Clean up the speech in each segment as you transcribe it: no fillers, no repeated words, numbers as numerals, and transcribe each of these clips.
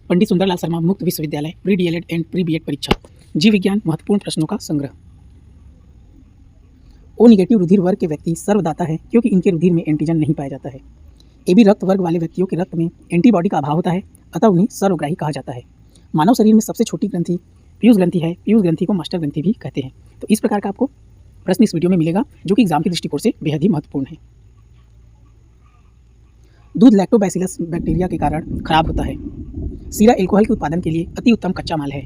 पंडित सुंदरलाल शर्मा मुक्त विश्वविद्यालय pre DElEd and pre BEd परीक्षा जीव विज्ञान महत्वपूर्ण प्रश्नों का संग्रह। ओ निगेटिव रुधिर वर्ग के व्यक्ति सर्वदाता है क्योंकि इनके रुधिर में एंटीजन नहीं पाया जाता है। एबी रक्त वर्ग वाले व्यक्तियों के रक्त में एंटीबॉडी का अभाव होता है, अतः उन्हें सर्वग्राही कहा जाता है। मानव शरीर में सबसे छोटी ग्रंथि पीयूष ग्रंथि है। पीयूष ग्रंथि को मास्टर ग्रंथि भी कहते हैं। तो इस प्रकार का आपको प्रश्न इस वीडियो में मिलेगा जो कि एग्जाम के दृष्टिकोण से बेहद ही महत्वपूर्ण है। दूध लैक्टोबैसिलस बैक्टीरिया के कारण खराब होता है। सीरा एल्कोहल के उत्पादन के लिए अति उत्तम कच्चा माल है।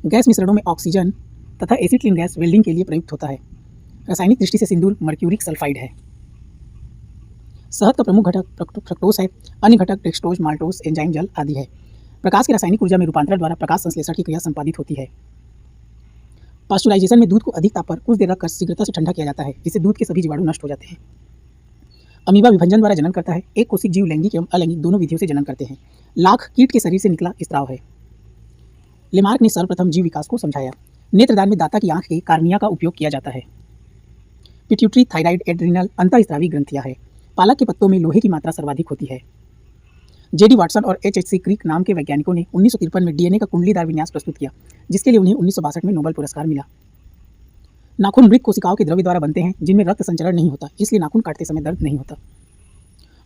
गैस मिश्रणों में ऑक्सीजन तथा एसिटिलीन गैस वेल्डिंग के लिए प्रयुक्त होता है। रासायनिक दृष्टि से सिंदूर मर्क्यूरिक सल्फाइड है। शहद का प्रमुख घटक फ्रक्टोज है। अन्य घटक डेक्सट्रोज, माल्टोज, एंजाइम जल आदि है। प्रकाश की रासायनिक ऊर्जा में रूपांतरण द्वारा प्रकाश संश्लेषण की क्रिया संपादित होती है। पास्चुराइजेशन में दूध को अधिक ताप पर कुछ देर रखकर शीघ्रता से ठंडा किया जाता है, जिससे दूध के सभी जीवाणु नष्ट हो जाते हैं। अमीबा विभंजन द्वारा जनन करता है। एक कोशिक जीव लैंगिक एवं अलैंगिक दोनों विधियों से जनन करते हैं। लाख कीट के शरीर से निकला स्त्राव है। लेमार्क ने सर्वप्रथम जीव विकास को समझाया। नेत्रदान में दाता की आंख के कार्निया का उपयोग किया जाता है। पिट्यूटरी, थायराइड, एड्रिनल अंतःस्रावी ग्रंथियां है। पालक के पत्तों में लोहे की मात्रा सर्वाधिक होती है। जेडी वाटसन और एच.सी. क्रिक नाम के वैज्ञानिकों ने 1953 में डीएनए का कुंडलीदार विन्यास प्रस्तुत किया, जिसके लिए उन्हें 1962 में नोबेल पुरस्कार मिला। नाखून मृत कोशिकाओं के द्रव्य द्वारा बनते हैं जिनमें रक्त संचरण नहीं होता, इसलिए नाखून काटते समय दर्द नहीं होता।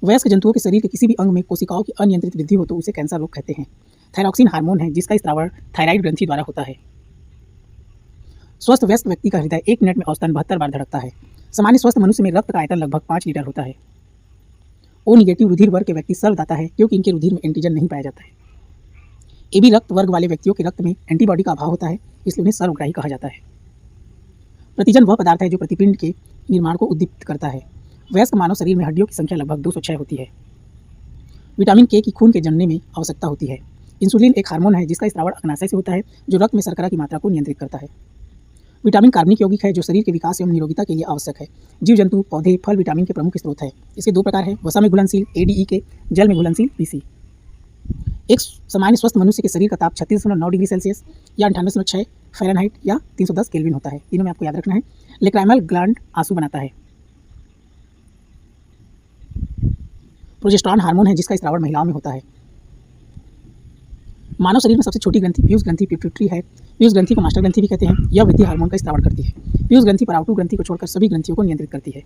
वयस्क जंतुओं के शरीर के किसी भी अंग में कोशिकाओं की अनियंत्रित वृद्धि हो तो उसे कैंसर रोग कहते हैं। थायरॉक्सिन हार्मोन है जिसका स्त्रावण थायराइड ग्रंथि द्वारा होता है। स्वस्थ वयस्क व्यक्ति का हृदय 1 मिनट में औसतन 72 बार धड़कता है। सामान्य स्वस्थ मनुष्य में रक्त का आयतन लगभग 5 लीटर होता है। ओ निगेटिव रुधिर वर्ग के व्यक्ति सर्वदाता है क्योंकि इनके रुधिर में एंटीजन नहीं पाया जाता है। एबी रक्त वर्ग वाले व्यक्तियों के रक्त में एंटीबॉडी का अभाव होता है, इसलिए उन्हें सर्वग्राही कहा जाता है। प्रतिजन वह पदार्थ है जो प्रतिपिंड के निर्माण को उद्दीपित करता है। वयस्क मानव शरीर में हड्डियों की संख्या लगभग 206 होती है। विटामिन के की खून के जमने में आवश्यकता होती है। इंसुलिन एक हार्मोन है जिसका स्रावण अग्नाशय से होता है, जो रक्त में शर्करा की मात्रा को नियंत्रित करता है। विटामिन कार्बनिक यौगिक है जो शरीर के विकास एवं निरोगिता के लिए आवश्यक है। जीव जंतु, पौधे, फल विटामिन के प्रमुख स्रोत है। इसके 2 प्रकार हैं, वसा में घुलनशील ADE, जल में घुलनशील PC। एक सामान्य स्वस्थ मनुष्य के शरीर का ताप 36.9 डिग्री सेल्सियस या 98.6 फ़ारेनहाइट या 310 केल्विन होता है। तीनों में आपको याद रखना है। लेक्राइमल ग्लैंड आंसू बनाता है। प्रोजेस्टेरॉन हार्मोन है जिसका स्रावण महिलाओं में होता है। मानव शरीर में सबसे छोटी ग्रंथि पीयूष ग्रंथि पिट्यूटरी है। पीयूष ग्रंथि को मास्टर ग्रंथि भी कहते हैं। यह वृद्धि हार्मोन का स्रावण करती है। पीयूष ग्रंथि पराउटू ग्रंथि को छोड़कर सभी ग्रंथियों को नियंत्रित करती है।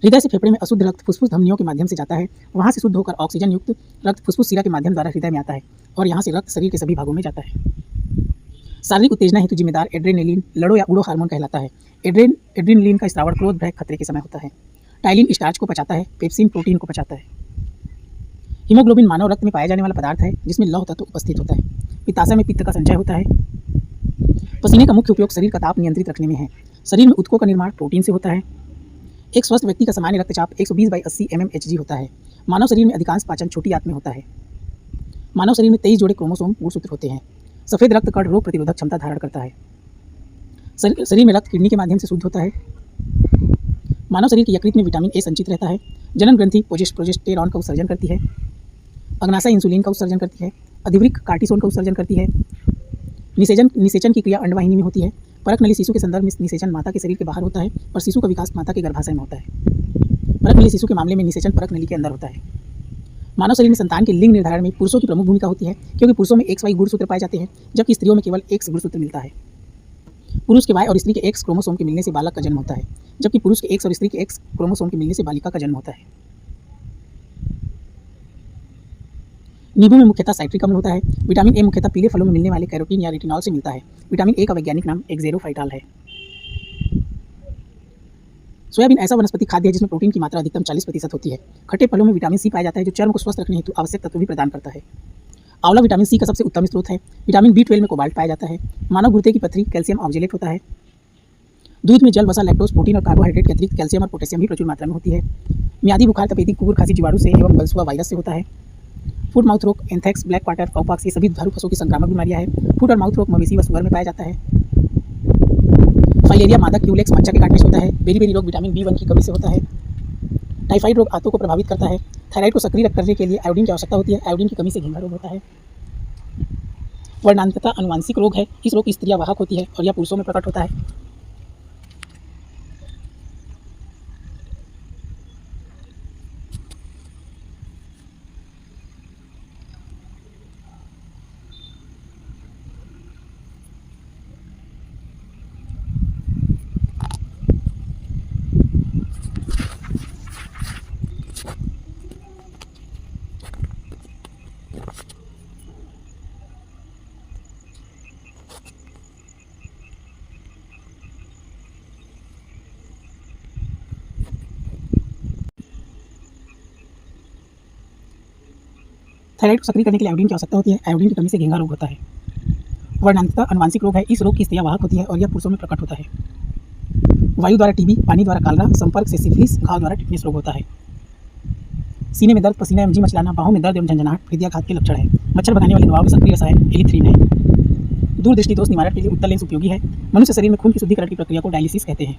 हृदय से फेफड़े में अशुद्ध रक्त फुफ्फुस धमनियों के माध्यम से जाता है। वहां से शुद्ध होकर ऑक्सीजन युक्त रक्त फुफ्फुस शिरा के माध्यम द्वारा हृदय में आता है और यहाँ से रक्त शरीर के सभी भागों में जाता है। शारीरिक उत्तेजना हेतु जिम्मेदार एड्रेनलिन लड़ो या उड़ो हार्मोन कहलाता है। एड्रेनलिन का स्रावण क्रोध, भय, खतरे के समय होता है। टाइलिन स्टार्च को पचाता है। पेप्सिन प्रोटीन को पचाता है। हीमोग्लोबिन मानव रक्त में पाया जाने वाला पदार्थ है जिसमें लौह तत्व उपस्थित होता है। पित्ताशय में पित्त का संचय होता है। पसीने का मुख्य उपयोग शरीर का ताप नियंत्रित रखने में है। शरीर में ऊतकों का निर्माण प्रोटीन से होता है। एक स्वस्थ व्यक्ति का सामान्य रक्तचाप 120/80 mmHg होता है। मानव शरीर में अधिकांश पाचन छोटी आंत में होता है। मानव शरीर में 23 जोड़े क्रोमोसोम गुणसूत्र होते हैं। सफेद रक्त कण रोग प्रतिरोधक क्षमता धारण करता है। शरीर में रक्त किडनी के माध्यम से शुद्ध होता है। मानव शरीर के यकृत में विटामिन A संचित रहता है। जनन ग्रंथि प्रोजेस्टेरॉन का उत्सर्जन करती है। अग्नाशय इंसुलिन का उत्सर्जन करती है। अधिवृक्क कार्टिसोन का उत्सर्जन करती है। निषेचन की क्रिया अंडवाहिनी में होती है। परक नली शिशु के संदर्भ में निषेचन माता के शरीर के बाहर होता है और शिशु का विकास माता के गर्भाशय में होता है। परक नली शिशु के मामले में निषेचन परक नली के अंदर होता है। मानव शरीर में संतान के लिंग निर्धारण में पुरुषों की प्रमुख भूमिका होती है, क्योंकि पुरुषों में XY गुणसूत्र पाए जाते हैं जबकि स्त्रियों में केवल X गुणसूत्र मिलता है। पुरुष के Y और स्त्री के X क्रोमोसोम के मिलने से बालक का जन्म होता है, जबकि पुरुष के X और स्त्री के X क्रोमोसोम के मिलने से बालिका का जन्म होता है। नींबू में मुख्यतः साइट्रिक अम्ल होता है। विटामिन A मुख्यतः पीले फलों में मिलने वाले कैरोटीन या रेटिनॉल से मिलता है। विटामिन A का वैज्ञानिक नाम एक्सेरोफाइटाल है। सोयाबीन ऐसा वनस्पति खाद्य है जिसमें प्रोटीन की मात्रा अधिकतम 40% होती है। खट्टे फलों में विटामिन C पाया जाता है जो चर्म को स्वस्थ रखने हेतु आवश्यक तत्व भी प्रदान करता है। आंवला विटामिन C का सबसे उत्तम स्रोत है। विटामिन B12 में कोबाल्ट पाया जाता है। मानव गुर्दे की पथरी कैल्शियम ऑक्जेलेट होता है। दूध में जल, वसा, लैक्टोज, प्रोटीन और कार्बोहाइड्रेट के अतिरिक्त कैल्शियम और पोटेशियम भी प्रचुर मात्रा में होती है। मियादी बुखार तपेदिक, कुकुर खांसी जीवाणु से एवं गलसुआ वायरस से होता है। फुट माउथ रोग, एंथ्रेक्स, ब्लैक क्वार्टर, कॉकपॉक्स ये सभी दुधारू पशुओं की संक्रामक बीमारियां हैं। फुट और माउथ रोग मवेशी व सुअर में पाया जाता है। फाइलेरिया मादक क्यूलेक्स मच्छर के काटने से होता है। बेरी रोग विटामिन B1 की कमी से होता है। टाइफाइड रोग आंतों को प्रभावित करता है। थायराइड को सक्रिय करने के लिए आयोडीन की आवश्यकता होती है। आयोडीन की कमी से घेंघा रोग होता है। वर्णांतता अनुवांशिक रोग है। इस रोग की स्त्रियां वाहक होती है और यह पुरुषों में प्रकट होता है। थायराइड को सक्रिय करने के लिए आयोडीन की आवश्यकता होती है। आयोडीन की कमी से घेंघा रोग होता है। वर्णांतता अनुवांशिक रोग है। इस रोग की स्त्रियां वाहक होती है और यह पुरुषों में प्रकट होता है। वायु द्वारा टीबी, पानी द्वारा कालरा, संपर्क से सिफिलिस, घाव द्वारा टिटनेस रोग होता है। सीने में दर्द, पसीना एवं जी मचलाना, बाहों में दर्द एवं झंझनाहट हृदयाघात के लक्षण है। मच्छर भगाने वाली दवाओं में सक्रिय रसायन एलिथ्रीन है। दूरदृष्टि दोष निवारण के लिए उत्तल लेंस उपयोगी है। मनुष्य शरीर में खून की शुद्धिकरण की प्रक्रिया को डायलिसिस कहते हैं।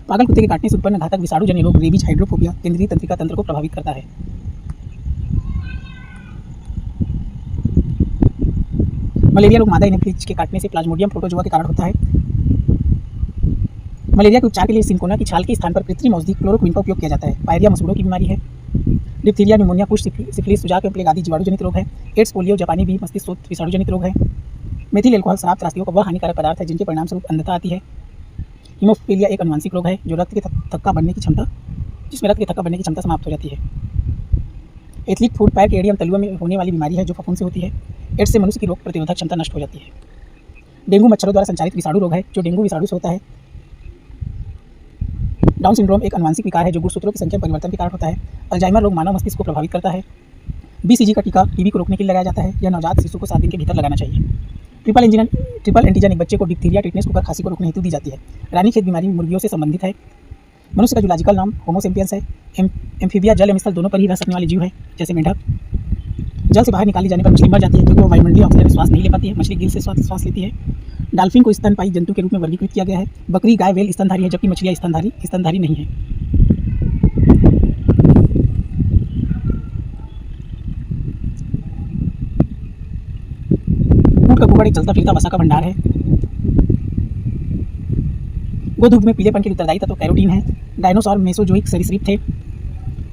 पागल कुत्ते के काटने से उत्पन्न घातक विषाणुजन्य रोग रेबीज हाइड्रोफोबिया केंद्रीय तंत्रिका तंत्र को प्रभावित करता है। मलेरिया रोग मादा एनोफिलीज के काटने से प्लाज्मोडियम प्रोटोजोआ के कारण होता है। मलेरिया के उपचार के लिए सिनकोना की छाल के स्थान पर कृत्रिम औषधि क्लोरोक्विन का उपयोग किया जाता है। पायरिया मसूड़ों की बीमारी है। डिप्थीरिया, निमोनिया, कुष्ठ, सिफिलिस, सुजाक एवं प्लेग आदि जीवाणुजनित रोग है। एड्स, पोलियो, जापानी बी, मस्तिष्क विषाणुजनित रोग है। मेथिल अल्कोहल शराब त्रासदियों का वह हानिकारक पदार्थ है जिनके परिणामस्वरूप अंधता आती है। हीमोफीलिया एक अनुवांशिक रोग है जो जिसमें रक्त के थक्का बनने की क्षमता समाप्त हो जाती है। एथलीट फूड, पैर के एड़ी एवं तलुओं में होने वाली बीमारी है जो फफूंद से होती है। एड्स से मनुष्य की रोग प्रतिरोधक क्षमता नष्ट हो जाती है। डेंगू मच्छरों द्वारा संचालित विषाणु रोग है जो डेंगू विषाणु से होता है। डाउन सिंड्रोम एक अनुवांशिक विकार है जो गुणसूत्रों की संख्या परिवर्तन के कारण होता है। अल्जाइमर रोग मानव मस्तिष्क को प्रभावित करता है। बीसीजी का टीका टीबी को रोकने के लिए लगाया जाता है। यह नवजात शिशु को 7 दिन के भीतर लगाना चाहिए। ट्रिपल एंटीजन एक बच्चे को डिप्थीरिया, टिटनेस, कुकर, खांसी को रोकने हेतु दी जाती है। रानीखेत बीमारी मुर्गियों से संबंधित है। मनुष्य का जूलॉजिकल नाम होमो सेपियंस है। एम्फीबिया जल एवं स्थल दोनों पर ही रह सकने वाले जीव है, जैसे मेंढक। जल से बाहर निकाले जाने पर मछली मर जाती है क्योंकि वो वायुमंडलीय ऑक्सीजन में श्वास नहीं ले पाती है। मछली गिल से श्वास लेती है। डाल्फिन को स्तनपायी जंतु के रूप में वर्गीकृत किया गया है। बकरी, गाय, वेल स्तनधारी है जबकि मछलियाँ स्तनधारी नहीं है। ऊँट का कुहड़ एक चलता फिरता वसा का भंडार है। गोधूम में पीलेपन के उत्तरदायी तत्व कैरोटीन है। डायनोसॉर मेसोजोइक सरीसृप थे।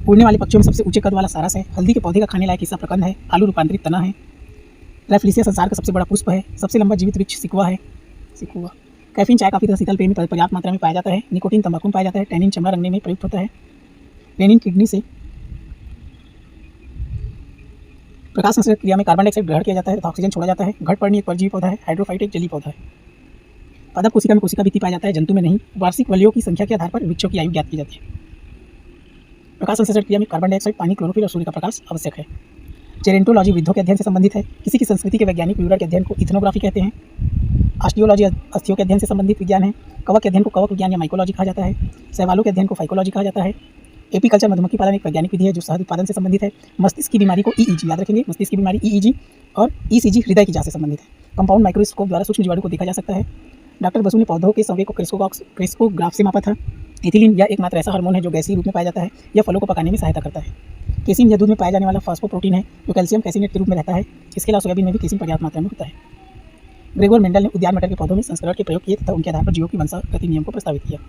उड़ने वाले पक्षियों में सबसे ऊंचे कद वाला सारस है। हल्दी के पौधे का खाने लायक हिस्सा प्रकंद है। आलू रूपांतरित तना है। रैफलिसिया संसार का सबसे बड़ा पुष्प है। सबसे लंबा जीवित वृक्ष सिकुआ है। कैफीन चाय काफी तथा शीतल पेय में पर्याप्त मात्रा में पाया जाता है। निकोटीन तंबाकू में पाया जाता है। टैनिन चमड़ा रंगने में प्रयुक्त होता है। रेनिन किडनी से प्रकाश संश्लेषण क्रिया में कार्बन डाइऑक्साइड ग्रहण किया जाता है तथा ऑक्सीजन छोड़ा जाता है। घटपर्णी एक परजीवी पौधा है। हाइड्रोफाइट एक जलीय पौधा है। पादप कोशिका में कोशिका भित्ति पाया जाता है, जंतु में नहीं। वार्षिक वलयों की संख्या के आधार पर वृक्षों की आयु ज्ञात की जाती है। प्रकाश संश्लेषण क्रिया में कार्बन डाइऑक्साइड, पानी, क्लोरोफिल और सूर्य का प्रकाश आवश्यक है। जेरेंटोलॉजी वृद्धों के अध्ययन से संबंधित है। किसी की संस्कृति के वैज्ञानिक विवरण के अध्ययन को इथनोग्राफी कहते हैं। ऑस्टियोलॉजी अस्थियों के अध्ययन से संबंधित विज्ञान है। कवक के अध्ययन को कवक विज्ञान या माइकोलॉजी कहा जाता है। शैवालों के अध्ययन को फाइकोलॉजी कहा जाता है। एपीकल्चर मधुमक्खी पालन एक वैज्ञानिक विधि है जो शहद उत्पादन से संबंधित है। मस्तिष्क की बीमारी को ईईजी याद रखेंगे। मस्तिष्क की बीमारी ईईजी और ईसीजी हृदय की जांच से संबंधित है। कंपाउंड माइक्रोस्कोप द्वारा सूक्ष्म जीवाणु को देखा जा सकता है। डॉक्टर बसु ने पौधों के संवेग को क्रिस्कोग्राफ से मापा था। एथिलीन यह एकमात्र ऐसा हार्मोन है जो गैसीय रूप में पाया जाता है। यह फलों को पकाने में सहायता करता है। केसिन यह दूध में पाया जाने वाला फास्फोप्रोटीन है जो कैल्शियम कैसिनेट के रूप में रहता है। इसके अलावा सोयाबीन में भी केसिन पर्याप्त मात्रा में होता है। ग्रेगोर मेंडल ने उद्यान मटर के पौधों में संस्करण के प्रयोग किए तथा उनके आधार पर जीवों की वंशागति नियम को प्रस्तावित किया।